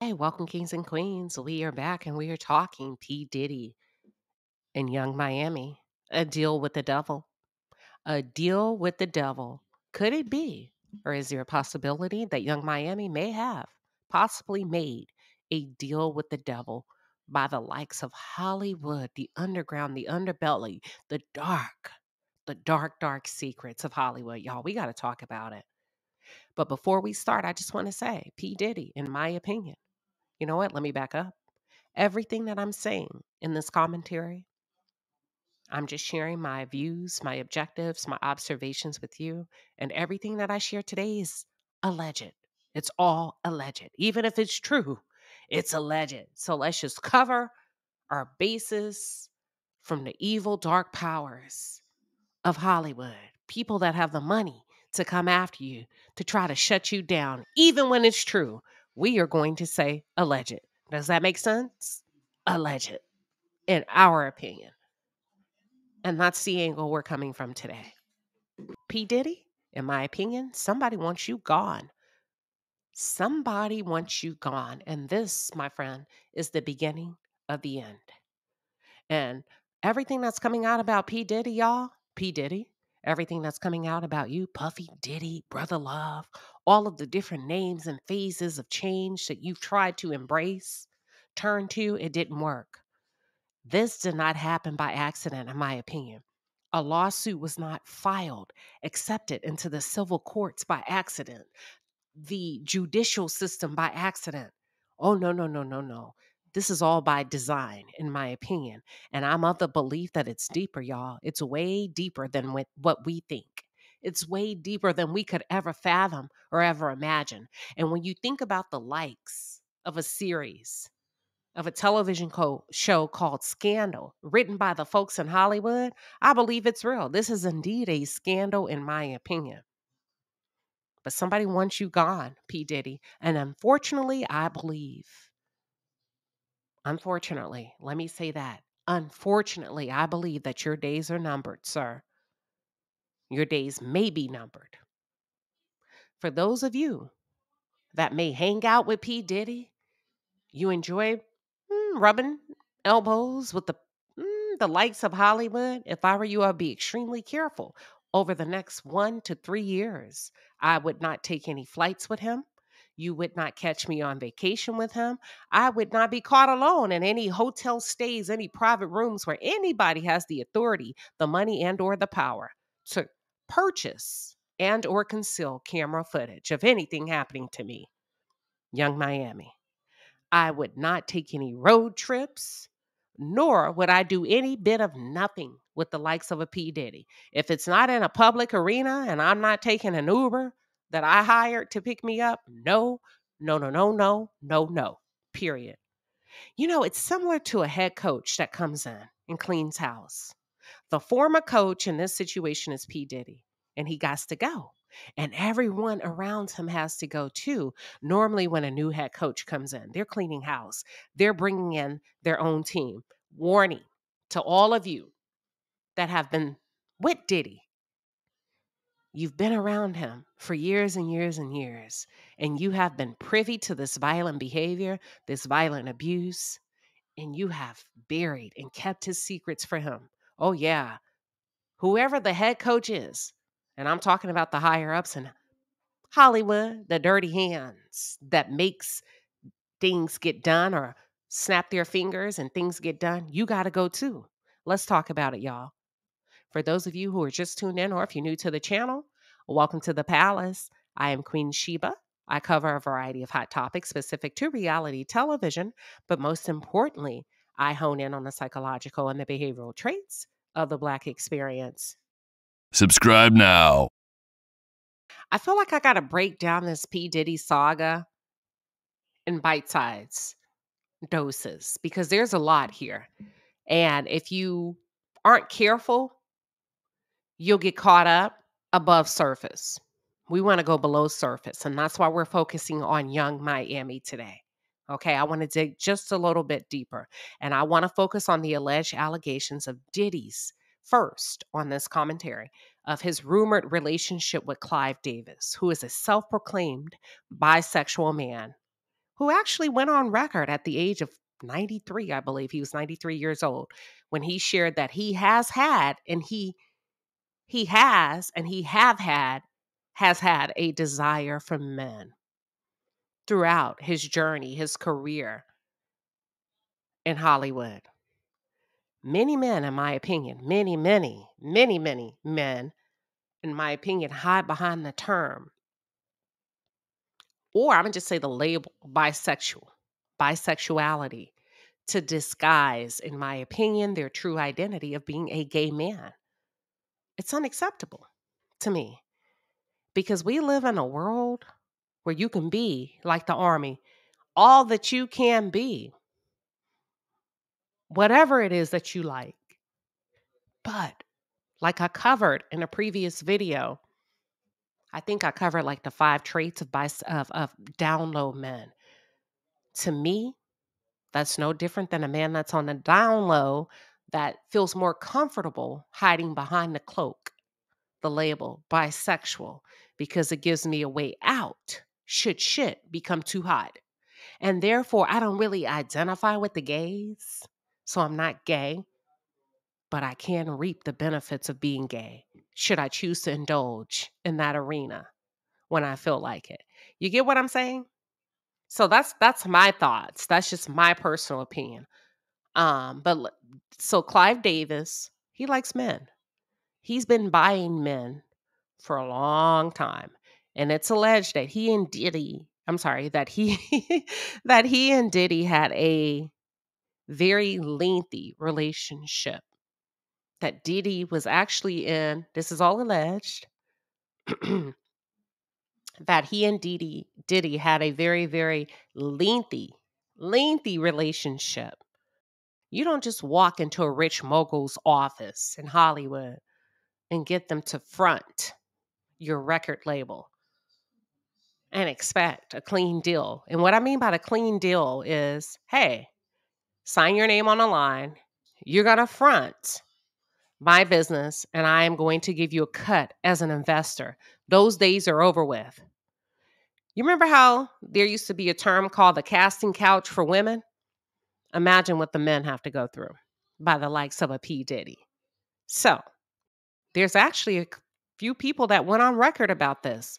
Hey, welcome, kings and queens. We are back and we are talking P. Diddy and Young Miami. A deal with the devil. A deal with the devil. Could it be? Or is there a possibility that Young Miami may have possibly made a deal with the devil by the likes of Hollywood, the underground, the underbelly, the dark secrets of Hollywood? Y'all, we got to talk about it. But before we start, I just want to say P. Diddy, in my opinion, you know what? Let me back up. Everything that I'm saying in this commentary, I'm just sharing my views, my objectives, my observations with you. And everything that I share today is alleged. It's all alleged. Even if it's true, it's alleged. So let's just cover our bases from the evil, dark powers of Hollywood, people that have the money to come after you, to try to shut you down, even when it's true. We are going to say alleged. Does that make sense? Alleged, in our opinion. And that's the angle we're coming from today. P. Diddy, in my opinion, somebody wants you gone. Somebody wants you gone. And this, my friend, is the beginning of the end. And everything that's coming out about P. Diddy, y'all, P. Diddy, everything that's coming out about you, Puffy, Diddy, Brother Love, all of the different names and phases of change that you've tried to embrace, turn to, it didn't work. This did not happen by accident, in my opinion. A lawsuit was not filed, accepted into the civil courts by accident, the judicial system by accident. Oh, no, no, no, no, no. This is all by design, in my opinion. And I'm of the belief that it's deeper, y'all. It's way deeper than what we think. It's way deeper than we could ever fathom or ever imagine. And when you think about the likes of a series, of a television show called Scandal, written by the folks in Hollywood, I believe it's real. This is indeed a scandal, in my opinion. But somebody wants you gone, P. Diddy. And unfortunately, let me say that. Unfortunately, I believe that your days are numbered, sir. Your days may be numbered. For those of you that may hang out with P. Diddy, you enjoy rubbing elbows with the likes of Hollywood. If I were you, I'd be extremely careful. Over the next 1 to 3 years, I would not take any flights with him. You would not catch me on vacation with him. I would not be caught alone in any hotel stays, any private rooms where anybody has the authority, the money, and or the power to purchase and or conceal camera footage of anything happening to me. Young Miami. I would not take any road trips, nor would I do any bit of nothing with the likes of a P. Diddy. If it's not in a public arena and I'm not taking an Uber that I hired to pick me up, no, no, no, no, no, no, no, period. You know, it's similar to a head coach that comes in and cleans house. The former coach in this situation is P. Diddy, and he got to go. And everyone around him has to go too. Normally, when a new head coach comes in, they're cleaning house, they're bringing in their own team. Warning to all of you that have been with Diddy. You've been around him for years and years and years, and you have been privy to this violent behavior, this violent abuse, and you have buried and kept his secrets for him. Oh, yeah. Whoever the head coach is, and I'm talking about the higher ups in Hollywood, the dirty hands that makes things get done or snap their fingers and things get done, you got to go too. Let's talk about it, y'all. For those of you who are just tuned in or if you're new to the channel, welcome to the palace. I am Queen Sheba. I cover a variety of hot topics specific to reality television, but most importantly, I hone in on the psychological and the behavioral traits of the Black experience. Subscribe now. I feel like I got to break down this P. Diddy saga in bite-sized doses because there's a lot here. And if you aren't careful, you'll get caught up above surface. We want to go below surface, and that's why we're focusing on Young Miami today. Okay, I want to dig just a little bit deeper, and I want to focus on the alleged allegations of Diddy's first on this commentary of his rumored relationship with Clive Davis, who is a self proclaimed bisexual man who actually went on record at the age of 93, I believe he was 93 years old, when he shared that he has had and he has and he have had has had a desire for men throughout his journey, his career in Hollywood. Many men, in my opinion, many men, in my opinion, hide behind the term, or I'm gonna just say the label bisexuality, to disguise, in my opinion, their true identity of being a gay man. It's unacceptable to me because we live in a world where you can be like the army, all that you can be, whatever it is that you like. But like I covered in a previous video, I think I covered like the 5 traits of down low men. To me, that's no different than a man that's on the down low that feels more comfortable hiding behind the cloak, the label bisexual, because it gives me a way out should shit become too hot. And therefore, I don't really identify with the gays. So I'm not gay, but I can reap the benefits of being gay should I choose to indulge in that arena when I feel like it. You get what I'm saying? So that's my thoughts. That's just my personal opinion. So Clive Davis, he likes men. He's been buying men for a long time. And it's alleged that he and Diddy, I'm sorry, that he that he and Diddy had a very lengthy relationship. That Diddy was actually in, this is all alleged, that he and Diddy had a very, very lengthy relationship. You don't just walk into a rich mogul's office in Hollywood and get them to front your record label and expect a clean deal. And what I mean by the clean deal is, hey, sign your name on a line. You're going to front my business and I am going to give you a cut as an investor. Those days are over with. You remember how there used to be a term called the casting couch for women? Imagine what the men have to go through by the likes of a P. Diddy. So there's actually a few people that went on record about this.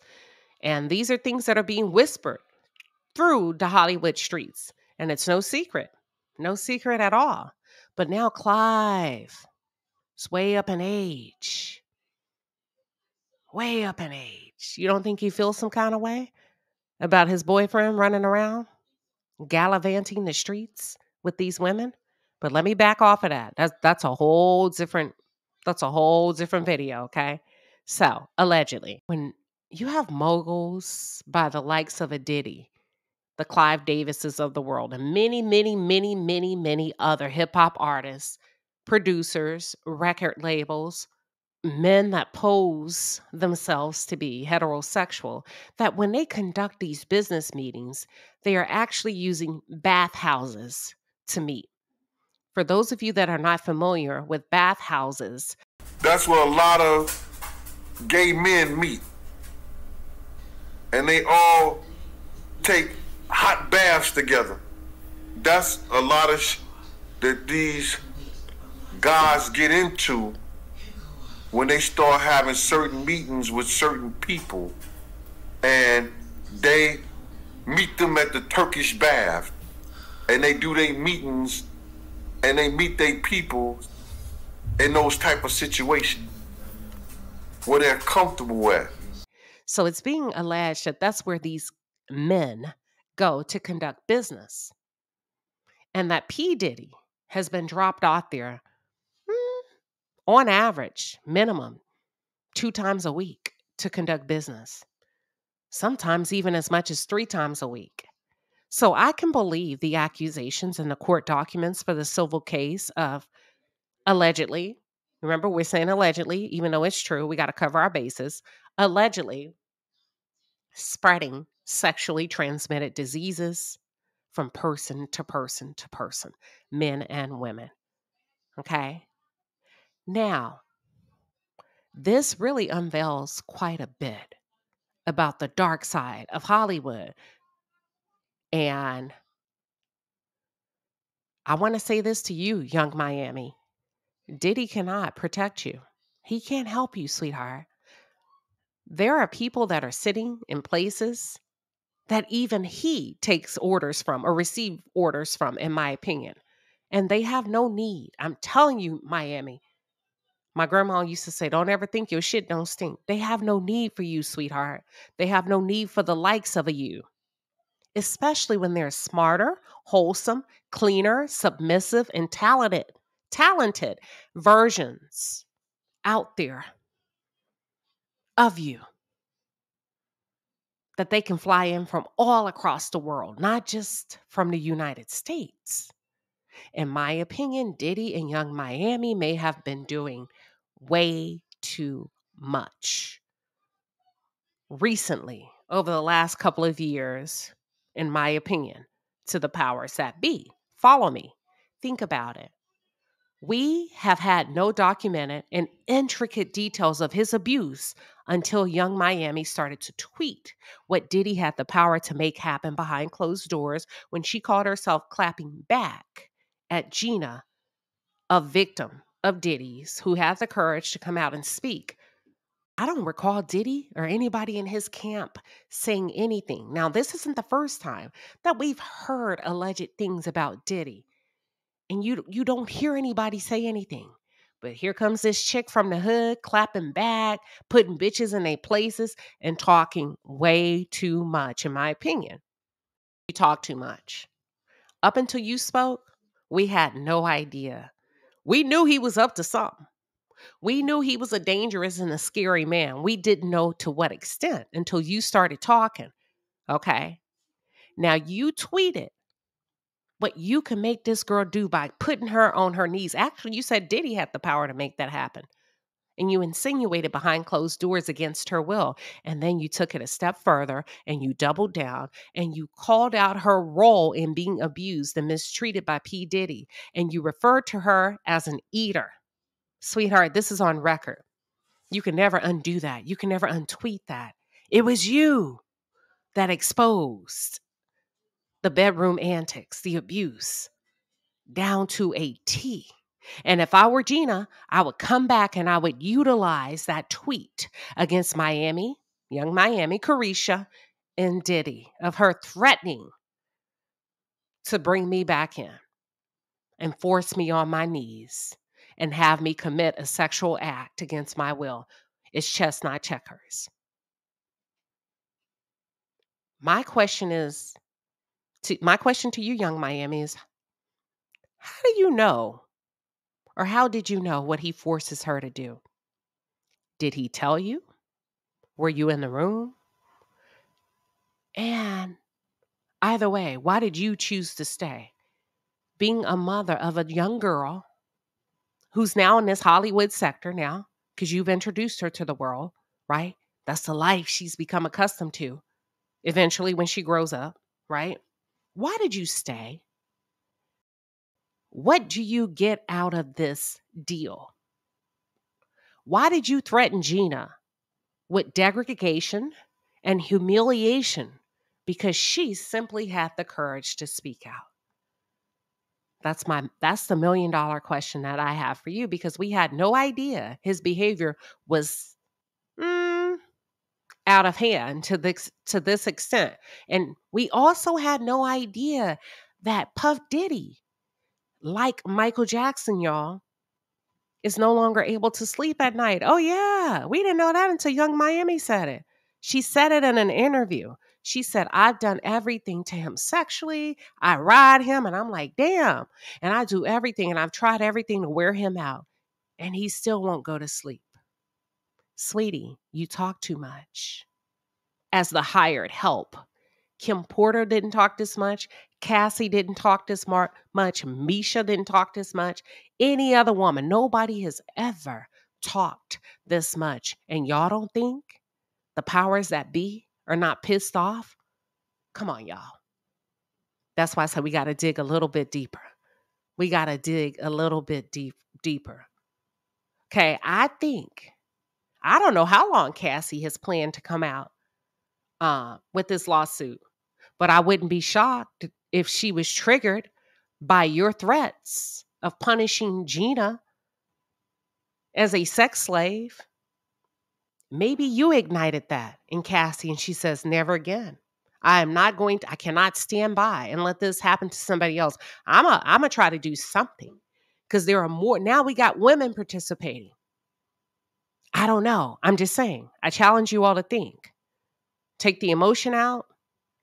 And these are things that are being whispered through the Hollywood streets. And it's no secret at all. But now Clive is way up in age. Way up in age. You don't think he feels some kind of way about his boyfriend running around, gallivanting the streets with these women? But let me back off of that. That's a whole different video, okay? So, allegedly, when you have moguls by the likes of a Diddy, the Clive Davises of the world, and many other hip hop artists, producers, record labels, men that pose themselves to be heterosexual, that when they conduct these business meetings, they are actually using bathhouses to meet. For those of you that are not familiar with bathhouses, that's where a lot of gay men meet. And they all take hot baths together. That's a lot of that these guys get into when they start having certain meetings with certain people and they meet them at the Turkish bath and they do their meetings and they meet their people in those type of situations where they're comfortable at. so it's being alleged that that's where these men go to conduct business. And that P. Diddy has been dropped off there on average, minimum 2 times a week to conduct business, sometimes even as much as 3 times a week. So I can believe the accusations in the court documents for the civil case of allegedly, remember we're saying allegedly, even though it's true, we got to cover our bases, allegedly spreading sexually transmitted diseases from person to person to person, men and women. Okay. Now, This really unveils quite a bit about the dark side of Hollywood. And I want to say this to you, young Miami. Diddy cannot protect you. He can't help you, sweetheart. There are people that are sitting in places that even he takes orders from or receive orders from, in my opinion. And they have no need. I'm telling you, Miami. My grandma used to say, don't ever think your shit don't stink. They have no need for you, sweetheart. They have no need for the likes of a you, especially when they're smarter, wholesome, cleaner, submissive, and talented versions out there of you that they can fly in from all across the world, not just from the United States. In my opinion, Diddy and Young Miami may have been doing way too much recently over the last couple of years, in my opinion, to the powers that be. Follow me. Think about it. We have had no documented and intricate details of his abuse until Young Miami started to tweet what Diddy had the power to make happen behind closed doors when she called herself clapping back at Gina, a victim of Diddy's, who had the courage to come out and speak. I don't recall Diddy or anybody in his camp saying anything. Now, this isn't the first time that we've heard alleged things about Diddy, and you don't hear anybody say anything. But here comes this chick from the hood clapping back, putting bitches in their places, and talking way too much, in my opinion. You talk too much. Up until you spoke, we had no idea. We knew he was up to something. We knew he was a dangerous and a scary man. We didn't know to what extent until you started talking. Okay. Now you tweeted what you can make this girl do by putting her on her knees. Actually, you said Diddy had the power to make that happen. And you insinuated behind closed doors against her will. And then you took it a step further and you doubled down and you called out her role in being abused and mistreated by P. Diddy. And you referred to her as an eater. Sweetheart, this is on record. You can never undo that. You can never untweet that. It was you that exposed the bedroom antics, the abuse, down to a T. And if I were Gina, I would come back and I would utilize that tweet against Miami, Young Miami, Carisha, and Diddy, of her threatening to bring me back in and force me on my knees and have me commit a sexual act against my will. It's chess, not checkers. My question is, my question to you, Young Miami, is how do you know, or how did you know what he forces her to do? Did he tell you? Were you in the room? And either way, why did you choose to stay? Being a mother of a young girl who's now in this Hollywood sector now, because you've introduced her to the world, right? That's the life she's become accustomed to eventually when she grows up, right? Why did you stay? What do you get out of this deal? Why did you threaten Gina with degradation and humiliation? Because she simply had the courage to speak out. That's the $1,000,000 question that I have for you, because we had no idea his behavior was out of hand to this extent. And we also had no idea that Puff Diddy, like Michael Jackson, y'all, is no longer able to sleep at night. Oh, yeah. We didn't know that until Young Miami said it. She said it in an interview. She said, I've done everything to him sexually. I ride him. And I'm like, damn. And I do everything. And I've tried everything to wear him out. And he still won't go to sleep. Sweetie, you talk too much. As the hired help, Kim Porter didn't talk this much. Cassie didn't talk this much. Misha didn't talk this much. Any other woman, nobody has ever talked this much. And y'all don't think the powers that be are not pissed off? Come on, y'all. That's why I said we got to dig a little bit deeper. We got to dig a little bit deeper. Okay, I think I don't know how long Cassie has planned to come out with this lawsuit, but I wouldn't be shocked if she was triggered by your threats of punishing Gina as a sex slave. Maybe you ignited that in Cassie, and she says, never again. I cannot stand by and let this happen to somebody else. I'm going to try to do something because there are more. Now we got women participating. I don't know. I'm just saying. I challenge you all to think. Take the emotion out.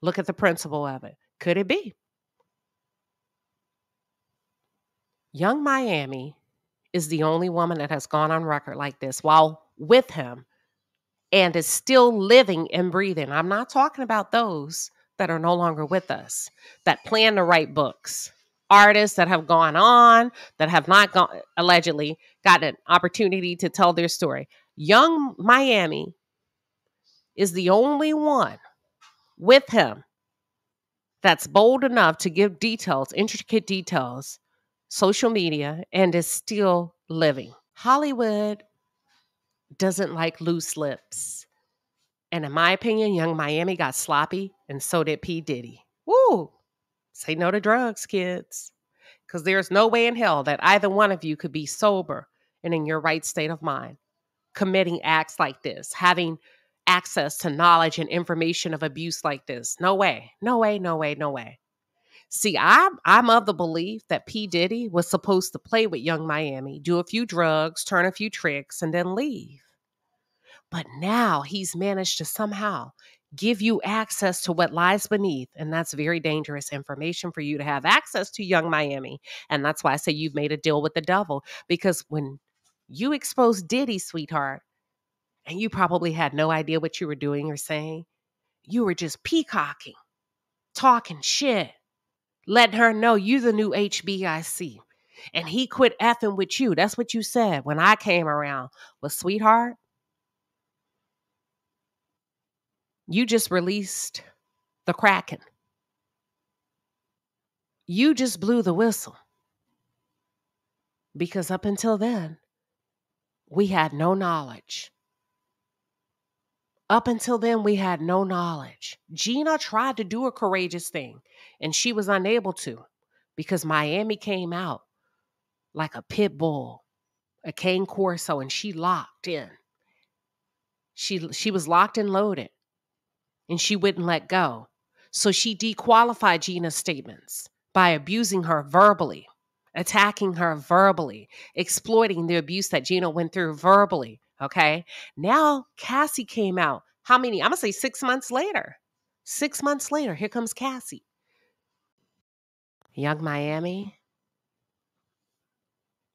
Look at the principle of it. Could it be? Young Miami is the only woman that has gone on record like this while with him and is still living and breathing. I'm not talking about those that are no longer with us, that plan to write books, artists that have gone on, that have not gone, allegedly got an opportunity to tell their story. Young Miami is the only one with him that's bold enough to give details, intricate details, social media, and is still living. Hollywood doesn't like loose lips. And in my opinion, Young Miami got sloppy, and so did P. Diddy. Woo! Say no to drugs, kids. Because there's no way in hell that either one of you could be sober and in your right state of mind, committing acts like this, having access to knowledge and information of abuse like this. No way. No way, no way, no way. See, I'm of the belief that P. Diddy was supposed to play with Young Miami, do a few drugs, turn a few tricks, and then leave. But now he's managed to somehow give you access to what lies beneath. And that's very dangerous information for you to have access to, Young Miami. And that's why I say you've made a deal with the devil. Because when you exposed Diddy, sweetheart, and you probably had no idea what you were doing or saying, you were just peacocking, talking shit, letting her know you the new HBIC. And he quit effing with you. That's what you said when I came around. Well, sweetheart, you just released the Kraken. You just blew the whistle. Because up until then, we had no knowledge. Up until then, we had no knowledge. Gina tried to do a courageous thing, and she was unable to because Miami came out like a pit bull, a cane corso, and she locked in. She was locked and loaded, and she wouldn't let go. So she dequalified Gina's statements by abusing her verbally, attacking her verbally, exploiting the abuse that Gina went through verbally. Okay. Now Cassie came out. How many? I'm going to say 6 months later. 6 months later, here comes Cassie. Young Miami,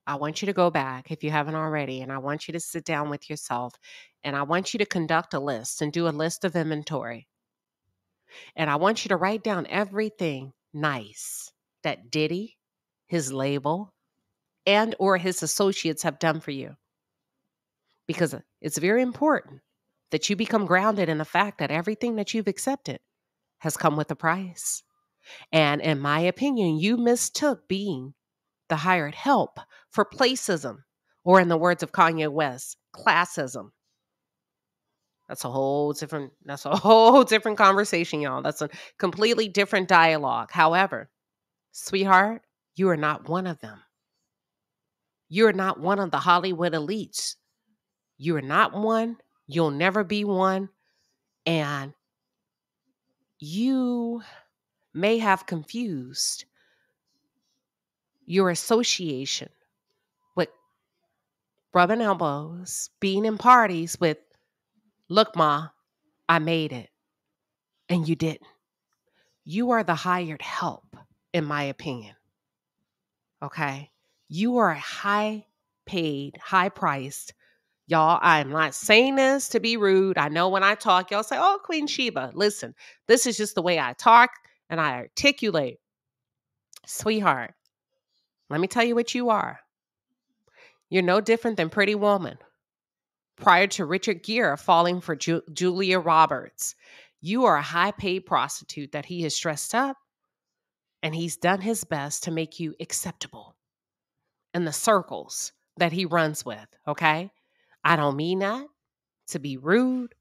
I want you to go back if you haven't already, and I want you to sit down with yourself, and I want you to conduct a list and do a list of inventory. And I want you to write down everything nice that Diddy, his label, and or his associates have done for you. Because it's very important that you become grounded in the fact that everything that you've accepted has come with a price. And in my opinion, you mistook being the hired help for placism, or in the words of Kanye West, classism. That's a whole different conversation, y'all. That's a completely different dialogue. However, sweetheart, you are not one of them. You're not one of the Hollywood elites. You are not one. You'll never be one. And you may have confused your association with rubbing elbows, being in parties with, look, Ma, I made it. And you didn't. You are the hired help, in my opinion. Okay? You are a high paid, high priced. Y'all, I'm not saying this to be rude. I know when I talk, y'all say, oh, Queen Sheba. Listen, this is just the way I talk and I articulate. Sweetheart, let me tell you what you are. You're no different than Pretty Woman. Prior to Richard Gere falling for Julia Roberts, you are a high paid prostitute that he has dressed up, and he's done his best to make you acceptable in the circles that he runs with, okay? I don't mean that. to be rude,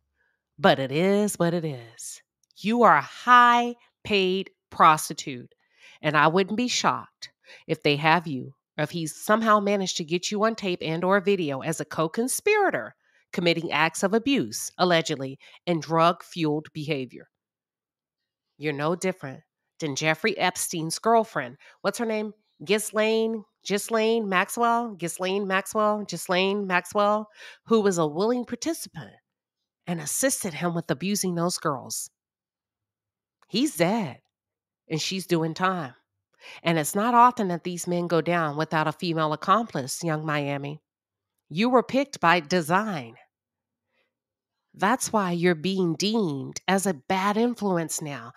but it is what it is. You are a high paid prostitute, and I wouldn't be shocked if they have you, or if he's somehow managed to get you on tape and or video as a co-conspirator committing acts of abuse, allegedly, and drug-fueled behavior. You're no different than Jeffrey Epstein's girlfriend. What's her name? Ghislaine Maxwell, who was a willing participant and assisted him with abusing those girls. He's dead, and she's doing time. And it's not often that these men go down without a female accomplice, young Miami. You were picked by design. That's why you're being deemed as a bad influence now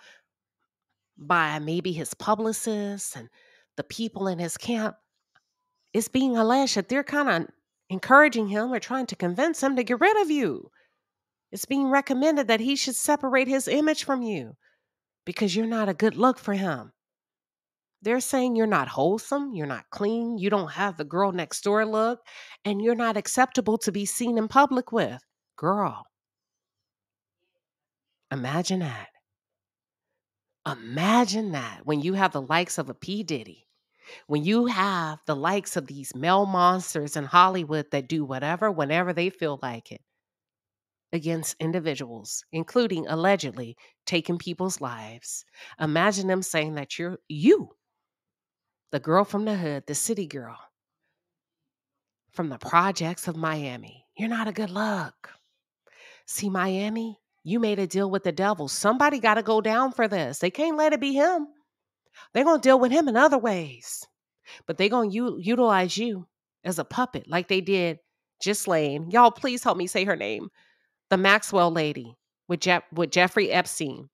by maybe his publicists and the people in his camp. It's being alleged that they're kind of encouraging him or trying to convince him to get rid of you. It's being recommended that he should separate his image from you because you're not a good look for him. They're saying you're not wholesome, you're not clean, you don't have the girl next door look, and you're not acceptable to be seen in public with. Girl, imagine that. Imagine that when you have the likes of a P. Diddy, when you have the likes of these male monsters in Hollywood that do whatever, whenever they feel like it, against individuals, including allegedly taking people's lives. Imagine them saying that you're you, the girl from the hood, the city girl, from the projects of Miami. You're not a good look. See, Miami, you made a deal with the devil. Somebody got to go down for this. They can't let it be him. They're going to deal with him in other ways. But they're going to utilize you as a puppet like they did Ghislaine. Y'all, please help me say her name. The Maxwell lady with Jeffrey Epstein.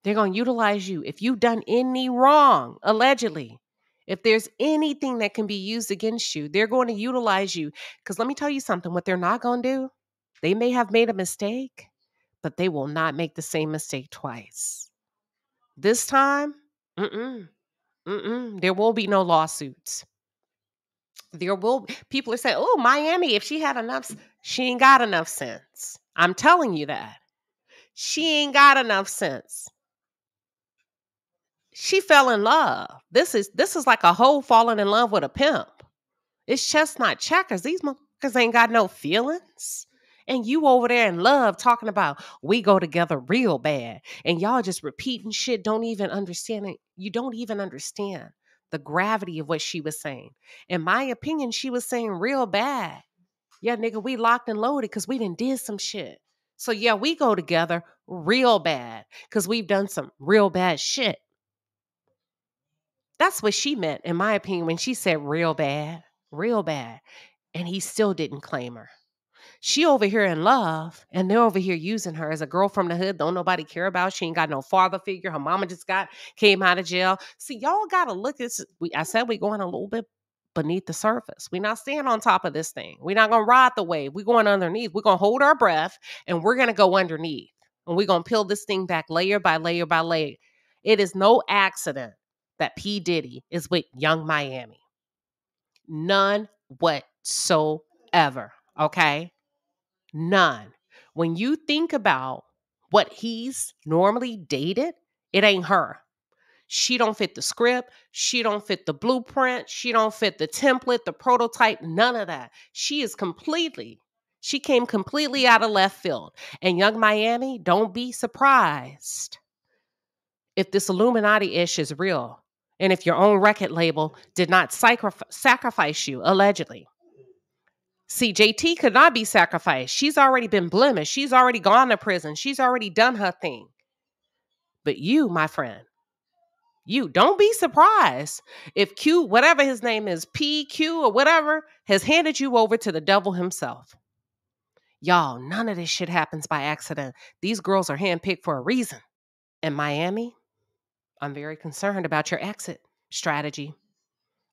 They're going to utilize you. If you've done any wrong, allegedly, if there's anything that can be used against you, they're going to utilize you. Because let me tell you something, what they're not going to do, they may have made a mistake, but they will not make the same mistake twice. This time, there will be no lawsuits. People are saying, oh, Miami, if she had enough, she ain't got enough sense. I'm telling you that. She ain't got enough sense. She fell in love. This is like a hoe falling in love with a pimp. It's chestnut checkers. These motherfuckers ain't got no feelings. And you over there in love talking about we go together real bad. And y'all just repeating shit, don't even understand it. You don't even understand the gravity of what she was saying. In my opinion, she was saying real bad. Yeah, nigga, we locked and loaded because we done did some shit. So yeah, we go together real bad because we've done some real bad shit. That's what she meant, in my opinion, when she said real bad. And he still didn't claim her. She over here in love, and they're over here using her as a girl from the hood. Don't nobody care about. She ain't got no father figure. Her mama just came out of jail. See, y'all got to look at this. I said we going a little bit beneath the surface. We're not staying on top of this thing. We're not going to ride the wave. We're going underneath. We're going to hold our breath, and we're going to go underneath. And we're going to peel this thing back layer by layer by layer. It is no accident that P. Diddy is with Young Miami. None whatsoever. Okay? None. When you think about what he's normally dated, it ain't her. She don't fit the script. She don't fit the blueprint. She don't fit the template, the prototype, none of that. She came completely out of left field. And Young Miami, don't be surprised if this Illuminati ish is real. And if your own record label did not sacrifice you, allegedly. See, JT could not be sacrificed. She's already been blemished. She's already gone to prison. She's already done her thing. But you, my friend, you don't be surprised if Q, whatever his name is, PQ or whatever, has handed you over to the devil himself. Y'all, none of this shit happens by accident. These girls are handpicked for a reason. In Miami, I'm very concerned about your exit strategy.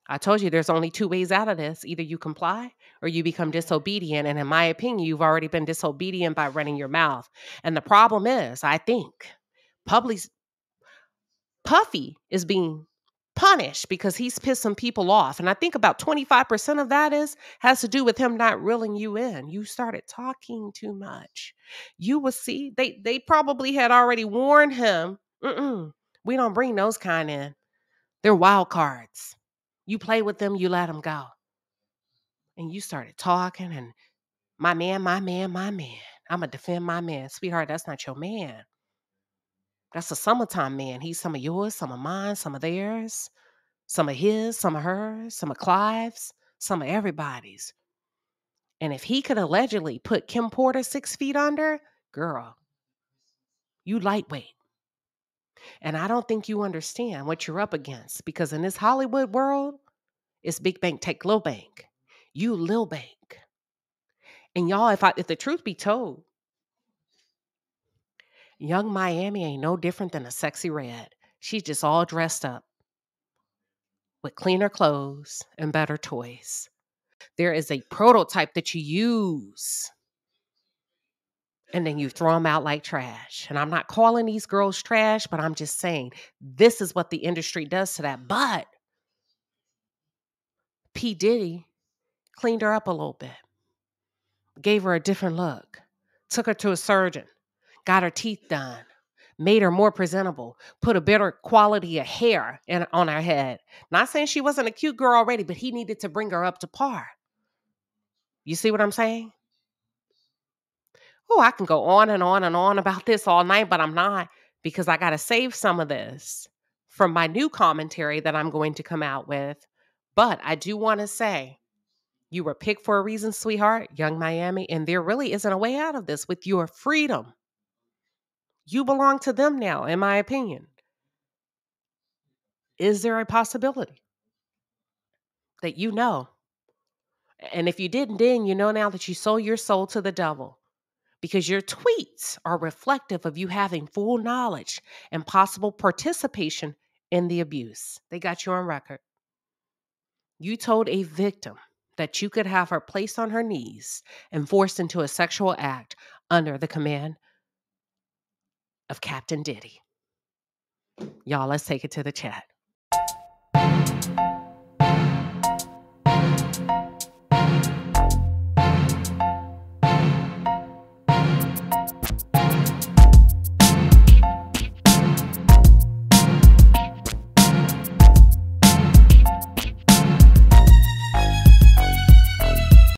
I told you there's only two ways out of this. Either you comply or you become disobedient. And in my opinion, you've already been disobedient by running your mouth. And the problem is, I think, Puffy is being punished because he's pissing people off. And I think about 25% of that has to do with him not reeling you in. You started talking too much. You will see they probably had already warned him. We don't bring those kind in. They're wild cards. You play with them, you let them go. And you started talking and my man, my man, my man. I'm going to defend my man. Sweetheart, that's not your man. That's a summertime man. He's some of yours, some of mine, some of theirs, some of his, some of hers, some of Clive's, some of everybody's. And if he could allegedly put Kim Porter 6 feet under, girl, you lightweight. And I don't think you understand what you're up against because in this Hollywood world, it's big bank take little bank. You Lil Bank. And y'all, if the truth be told, young Miami ain't no different than a sexy red. She's just all dressed up with cleaner clothes and better toys. There is a prototype that you use and then you throw them out like trash. And I'm not calling these girls trash, but I'm just saying this is what the industry does to that. But P. Diddy cleaned her up a little bit, gave her a different look, took her to a surgeon, got her teeth done, made her more presentable, put a better quality of hair on her head. Not saying she wasn't a cute girl already, but he needed to bring her up to par. You see what I'm saying? Oh, I can go on and on and on about this all night, but I'm not because I got to save some of this from my new commentary that I'm going to come out with. But I do want to say you were picked for a reason, sweetheart, young Miami, and there really isn't a way out of this with your freedom. You belong to them now, in my opinion. Is there a possibility that you know? And if you didn't, then you know now that you sold your soul to the devil because your tweets are reflective of you having full knowledge and possible participation in the abuse. They got you on record. You told a victim that you could have her placed on her knees and forced into a sexual act under the command of Captain Diddy. Y'all, let's take it to the chat.